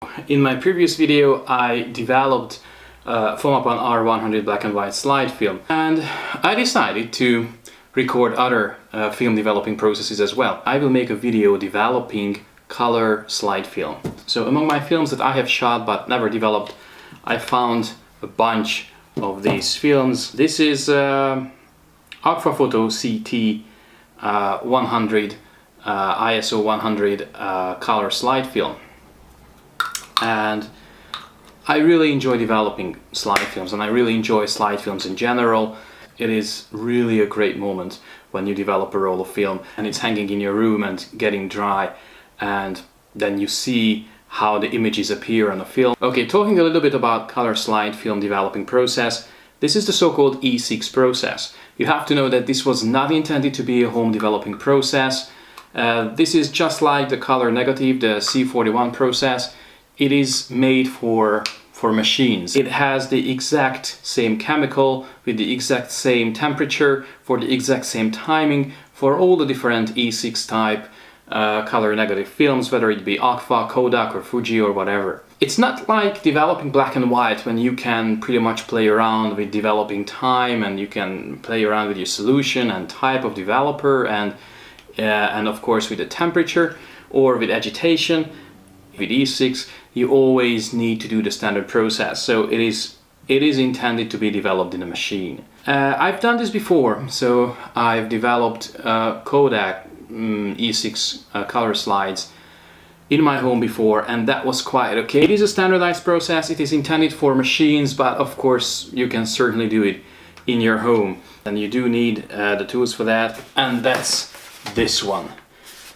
In my previous video I developed Foam-Up-On R100 black and white slide film, and I decided to record other film developing processes as well. I will make a video developing color slide film. So among my films that I have shot but never developed, I found a bunch of these films. This is AGFA CT 100 ISO 100 color slide film. And I really enjoy developing slide films, and I really enjoy slide films in general. It is really a great moment when you develop a roll of film and it's hanging in your room and getting dry, and then you see how the images appear on the film. Okay, talking a little bit about color slide film developing process. This is the so-called E6 process. You have to know that this was not intended to be a home developing process. This is just like the color negative, the C41 process. It is made for machines. It has the exact same chemical with the exact same temperature for the exact same timing for all the different E6 type color negative films, whether it be AGFA, Kodak or Fuji or whatever. It's not like developing black and white when you can pretty much play around with developing time, and you can play around with your solution and type of developer and of course with the temperature or with agitation. With E6 you always need to do the standard process, so it is intended to be developed in a machine. I've done this before, so I've developed Kodak E6 color slides in my home before, and that was quite okay. It is a standardized process, it is intended for machines, but of course you can certainly do it in your home, and you do need the tools for that, and that's this one.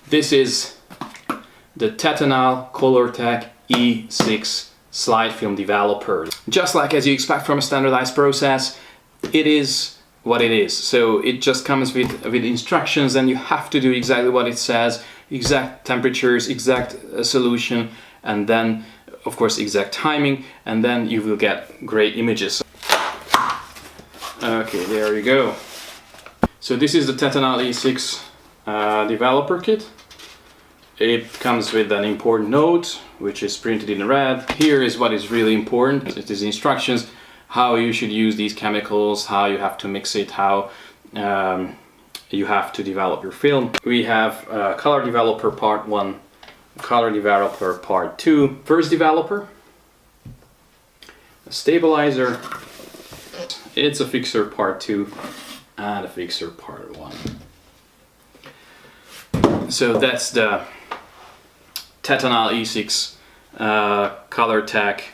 This is the Tetenal E-6 slide film developer. Just like as you expect from a standardized process, it is what it is. So it just comes with instructions, and you have to do exactly what it says, exact temperatures, exact solution, and then of course exact timing, and then you will get great images. Okay, there you go. So this is the Tetenal E-6 developer kit. It comes with an important note, which is printed in red. Here is what is really important. It is instructions how you should use these chemicals, how you have to mix it, how you have to develop your film. We have color developer part 1, color developer part 2, first developer, a stabilizer, it's a fixer part 2, and a fixer part 1. So that's the Tetenal E-6 color tech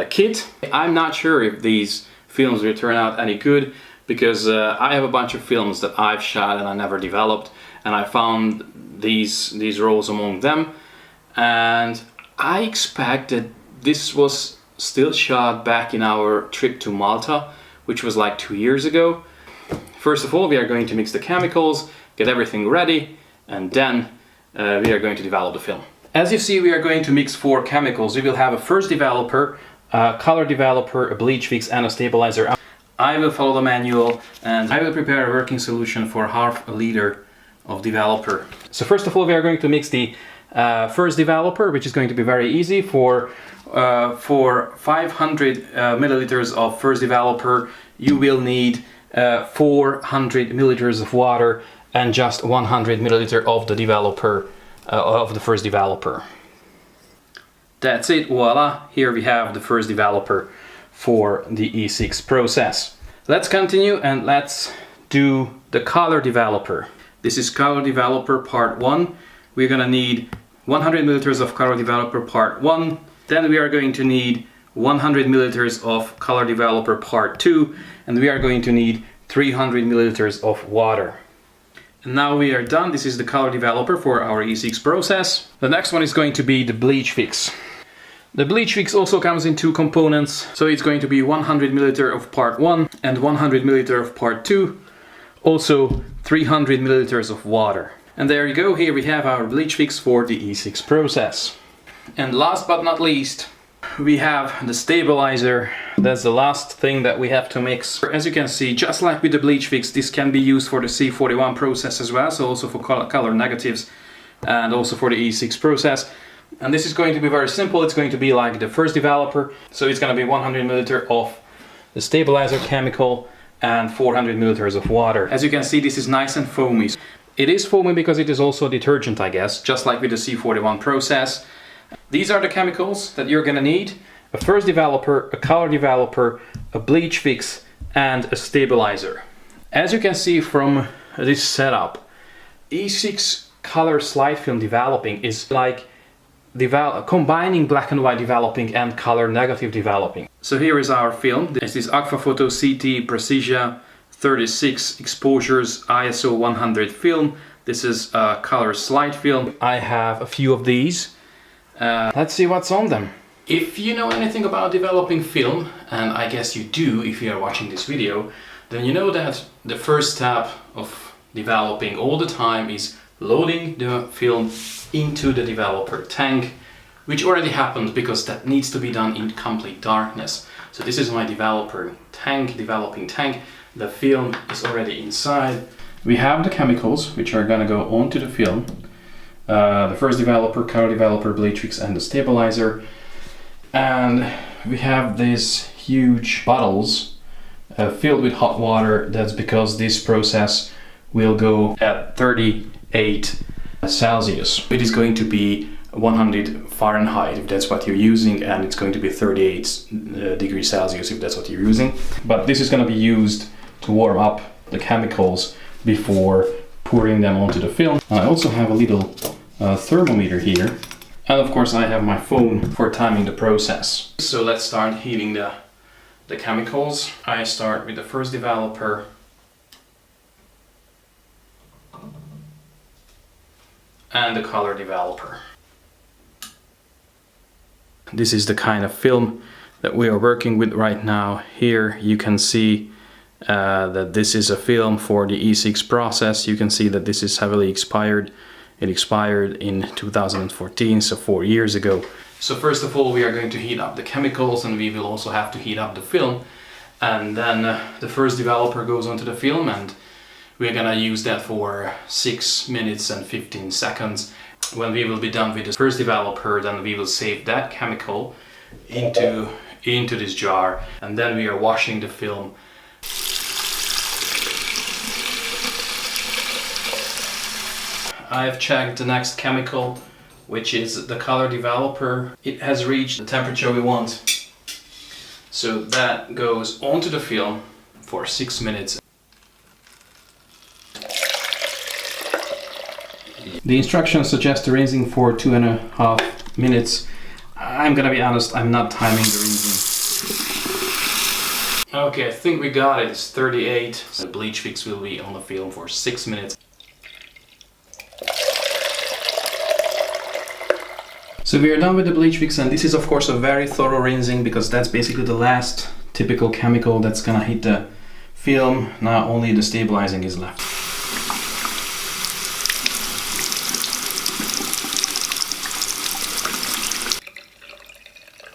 kit. I'm not sure if these films will turn out any good, because I have a bunch of films that I've shot and I never developed, and I found these rolls among them, and I expect that this was still shot back in our trip to Malta, which was like 2 years ago. First of all, we are going to mix the chemicals, get everything ready, and then we are going to develop the film. As you see, we are going to mix 4 chemicals. We will have a first developer, a color developer, a bleach fix, and a stabilizer. I will follow the manual, and I will prepare a working solution for half a liter of developer. So first of all, we are going to mix the first developer, which is going to be very easy. For 500 milliliters of first developer, you will need 400 milliliters of water and just 100 milliliter of the developer, of the first developer. That's it, voila, here we have the first developer for the E6 process. Let's continue and let's do the color developer. This is color developer part 1. We're gonna need 100 milliliters of color developer part 1. Then we are going to need 100 milliliters of color developer part 2, and we are going to need 300 milliliters of water. And now we are done. This is the color developer for our E6 process. The next one is going to be the bleach fix. The bleach fix also comes in 2 components, so it's going to be 100 milliliter of part 1 and 100 milliliter of part 2, also 300 milliliters of water. And there you go, here we have our bleach fix for the E6 process. And last but not least, we have the stabilizer. That's the last thing that we have to mix. As you can see, just like with the bleach fix, this can be used for the C41 process as well, so also for color negatives and also for the E6 process. And this is going to be very simple. It's going to be like the first developer. So it's going to be 100 milliliter of the stabilizer chemical and 400 milliliters of water. As you can see, this is nice and foamy. It is foamy because it is also a detergent, I guess, just like with the C41 process. These are the chemicals that you're going to need. A first developer, a color developer, a bleach fix, and a stabilizer. As you can see from this setup, E6 color slide film developing is like combining black and white developing and color negative developing. So here is our film. This is AGFA CT precisa 36 exposures ISO 100 film. This is a color slide film. I have a few of these. Let's see what's on them. If you know anything about developing film, and I guess you do if you are watching this video, then you know that the first step of developing all the time is loading the film into the developer tank, which already happened because that needs to be done in complete darkness. So this is my developer tank, developing tank. The film is already inside. We have the chemicals which are gonna go onto the film. The first developer, color developer, bleach fix, and the stabilizer. And we have these huge bottles filled with hot water. That's because this process will go at 38 Celsius. It is going to be 100 Fahrenheit if that's what you're using, and it's going to be 38 degrees Celsius if that's what you're using. But this is going to be used to warm up the chemicals before pouring them onto the film. I also have a little thermometer here. And of course I have my phone for timing the process. So let's start heating the chemicals. I start with the first developer. And the color developer. This is the kind of film that we are working with right now. Here you can see that this is a film for the E6 process. You can see that this is heavily expired. It expired in 2014, so 4 years ago. So first of all, we are going to heat up the chemicals, and we will also have to heat up the film. And then the first developer goes onto the film, and we're gonna use that for 6 minutes and 15 seconds. When we will be done with the first developer, then we will save that chemical into this jar, and then we are washing the film. I have checked the next chemical, which is the color developer. It has reached the temperature we want. So that goes onto the film for 6 minutes. The instructions suggest the rinsing for 2.5 minutes. I'm gonna be honest, I'm not timing the rinsing. Okay, I think we got it. It's 38. The bleach fix will be on the film for 6 minutes. So we are done with the bleach fix, and this is of course a very thorough rinsing because that's basically the last typical chemical that's gonna hit the film. Now only the stabilizing is left.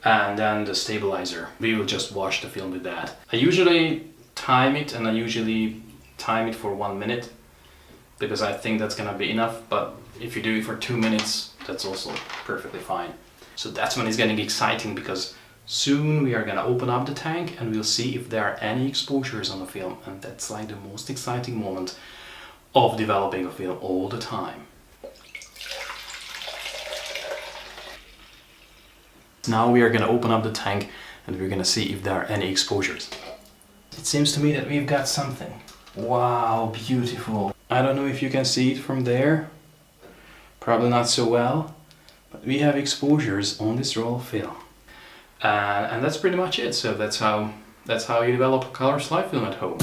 And then the stabilizer. We will just wash the film with that. I usually time it, and I usually time it for 1 minute because I think that's gonna be enough, but if you do it for 2 minutes, that's also perfectly fine. So that's when it's getting exciting, because soon we are gonna open up the tank and we'll see if there are any exposures on the film, and that's like the most exciting moment of developing a film all the time. Now we are gonna open up the tank and we're gonna see if there are any exposures. It seems to me that we've got something. Wow, beautiful. I don't know if you can see it from there. Probably not so well, but we have exposures on this roll of film. And that's pretty much it. So that's how you develop a color slide film at home.